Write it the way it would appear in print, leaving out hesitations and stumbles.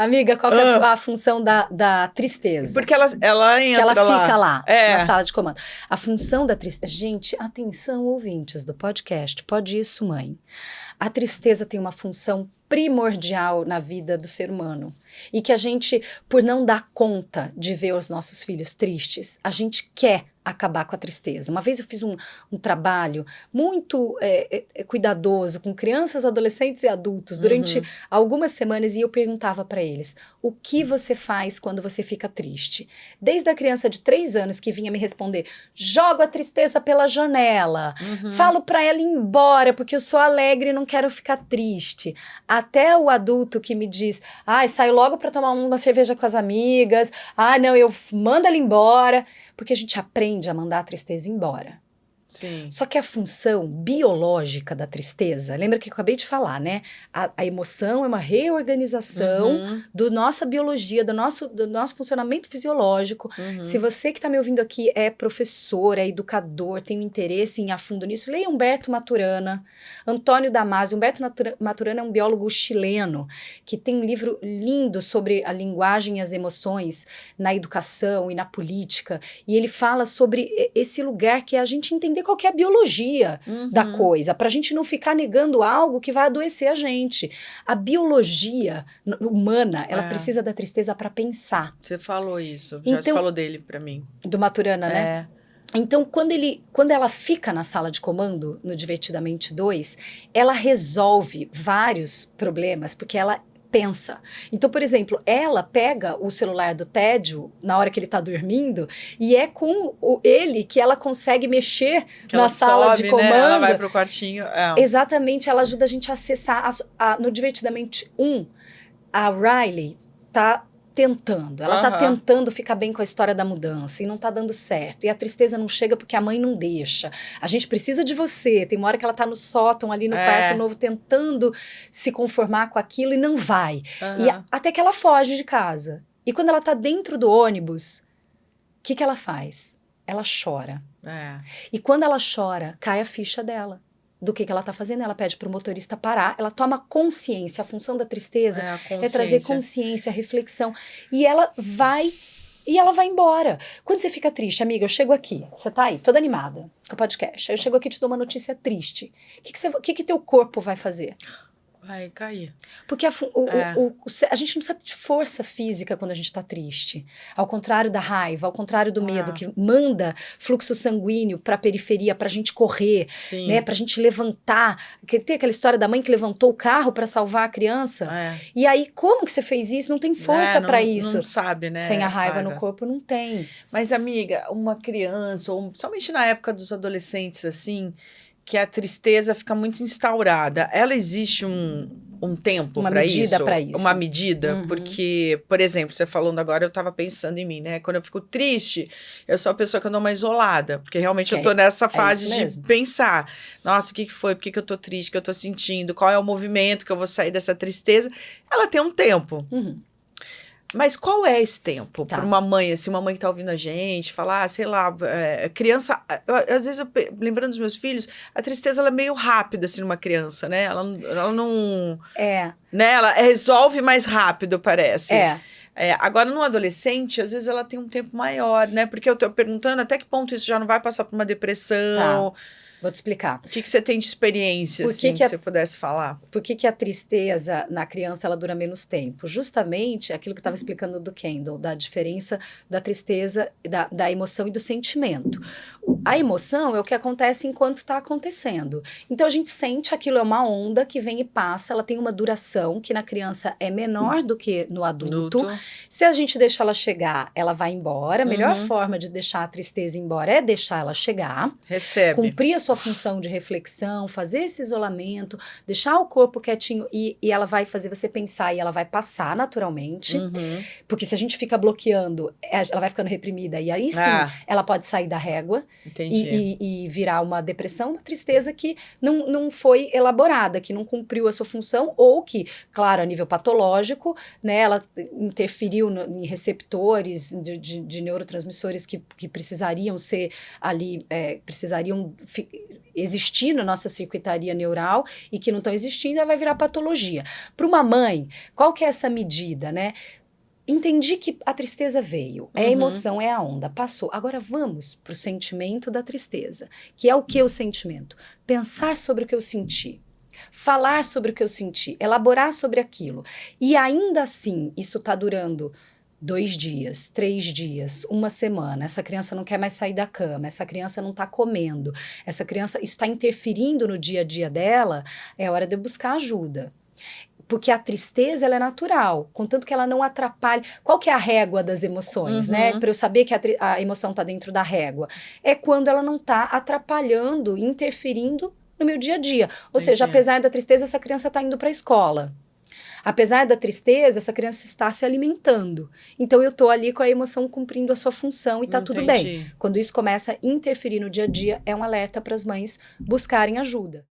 Amiga, qual que é a função da tristeza? Porque ela entra que ela fica lá, na sala de comando. A função da tristeza... Gente, atenção, ouvintes do podcast. Pode isso, mãe. A tristeza tem uma função primordial na vida do ser humano. E que a gente, por não dar conta de ver os nossos filhos tristes, a gente quer acabar com a tristeza. Uma vez eu fiz um trabalho muito cuidadoso com crianças, adolescentes e adultos durante algumas semanas e eu perguntava para eles, o que você faz quando você fica triste? Desde a criança de 3 anos que vinha me responder, jogo a tristeza pela janela, falo para ela ir embora porque eu sou alegre e não quero ficar triste. Até o adulto que me diz, saio logo para tomar uma cerveja com as amigas, não, eu mando ela embora, porque a gente aprende a mandar a tristeza embora. Sim. Só que a função biológica da tristeza, lembra que eu acabei de falar, né? A emoção é uma reorganização da nossa biologia, do nosso funcionamento fisiológico. Se você que está me ouvindo aqui é professor, é educador, tem um interesse em ir a fundo nisso, leia Humberto Maturana, Antônio Damasio. Humberto Maturana é um biólogo chileno que tem um livro lindo sobre a linguagem e as emoções na educação e na política. E ele fala sobre esse lugar que é a gente entender qual que é a biologia da coisa, para a gente não ficar negando algo que vai adoecer a gente. A biologia humana, ela precisa da tristeza para pensar. Você falou isso, já se falou dele para mim. Do Maturana, né? Então, quando ela fica na sala de comando, no Divertidamente 2, ela resolve vários problemas, porque ela pensa. Então, por exemplo, ela pega o celular do Tédio na hora que ele tá dormindo e é com ele que ela consegue mexer na sala de comando. Né? Ela vai pro quartinho. Exatamente, ela ajuda a gente a acessar. No Divertidamente 1, a Riley tá tentando. Ela tá tentando ficar bem com a história da mudança e não tá dando certo. E a tristeza não chega porque a mãe não deixa. A gente precisa de você. Tem uma hora que ela tá no sótão, ali no quarto novo, tentando se conformar com aquilo e não vai. E até que ela foge de casa. E quando ela tá dentro do ônibus, o que ela faz? Ela chora. E quando ela chora, cai a ficha dela. Do que ela tá fazendo, ela pede pro motorista parar, ela toma consciência, a função da tristeza é trazer consciência, reflexão, e ela vai embora. Quando você fica triste, amiga, eu chego aqui, você tá aí, toda animada com o podcast, aí eu chego aqui e te dou uma notícia triste, o que teu corpo vai fazer? Vai cair. Porque a gente não precisa de força física quando a gente tá triste. Ao contrário da raiva, ao contrário do medo, que manda fluxo sanguíneo pra periferia, pra gente correr, né? Pra gente levantar. Tem aquela história da mãe que levantou o carro pra salvar a criança. E aí, como que você fez isso? Não tem força pra isso. Não sabe, né? Sem a raiva no corpo, não tem. Mas, amiga, uma criança, ou somente na época dos adolescentes, assim, que a tristeza fica muito instaurada. Ela existe um tempo para isso? Uma medida? Porque, por exemplo, você falando agora, eu estava pensando em mim, né? Quando eu fico triste, eu sou a pessoa que eu dou uma isolada. Porque realmente eu tô nessa fase de pensar. Nossa, o que foi? Por que eu tô triste? O que eu tô sentindo? Qual é o movimento que eu vou sair dessa tristeza? Ela tem um tempo. Mas qual é esse tempo? Para uma mãe, assim, uma mãe que tá ouvindo a gente, falar, sei lá, criança... Às vezes, lembrando dos meus filhos, a tristeza ela é meio rápida, assim, numa criança, né? Ela não... Né? Ela resolve mais rápido, parece. Agora, num adolescente, às vezes ela tem um tempo maior, né? Porque eu tô perguntando até que ponto isso já não vai passar por uma depressão... Vou te explicar. O que você tem de experiência, assim, que você pudesse falar? Por que a tristeza na criança, ela dura menos tempo? Justamente aquilo que eu estava explicando do Kendall, da diferença da tristeza, da emoção e do sentimento. A emoção é o que acontece enquanto está acontecendo. Então, a gente sente aquilo é uma onda que vem e passa, ela tem uma duração que na criança é menor do que no adulto. Se a gente deixar ela chegar, ela vai embora. A melhor forma de deixar a tristeza embora é deixar ela chegar. Cumprir a sua função de reflexão, fazer esse isolamento, deixar o corpo quietinho e ela vai fazer você pensar e ela vai passar naturalmente. Porque se a gente fica bloqueando, ela vai ficando reprimida e aí sim, ela pode sair da régua e virar uma depressão, uma tristeza que não foi elaborada, que não cumpriu a sua função ou que, claro, a nível patológico, né, ela interferiu em receptores de neurotransmissores que precisariam ser ali, precisariam existir na nossa circuitaria neural e que não estão existindo, ela vai virar patologia. Para uma mãe, qual que é essa medida, né? Entendi que a tristeza veio, é a emoção, é a onda, passou. Agora vamos para o sentimento da tristeza, que é o que o sentimento? Pensar sobre o que eu senti, falar sobre o que eu senti, elaborar sobre aquilo. E ainda assim, isso está durando 2 dias, 3 dias, 1 semana, essa criança não quer mais sair da cama, essa criança não está comendo, essa criança, isso está interferindo no dia a dia dela, é hora de eu buscar ajuda. Porque a tristeza, ela é natural, contanto que ela não atrapalhe. Qual que é a régua das emoções, né? Para eu saber que a emoção está dentro da régua. É quando ela não está atrapalhando, interferindo no meu dia a dia. Ou seja, apesar da tristeza, essa criança está indo para a escola. Apesar da tristeza, essa criança está se alimentando. Então, eu estou ali com a emoção cumprindo a sua função e está tudo bem. Quando isso começa a interferir no dia a dia, é um alerta para as mães buscarem ajuda.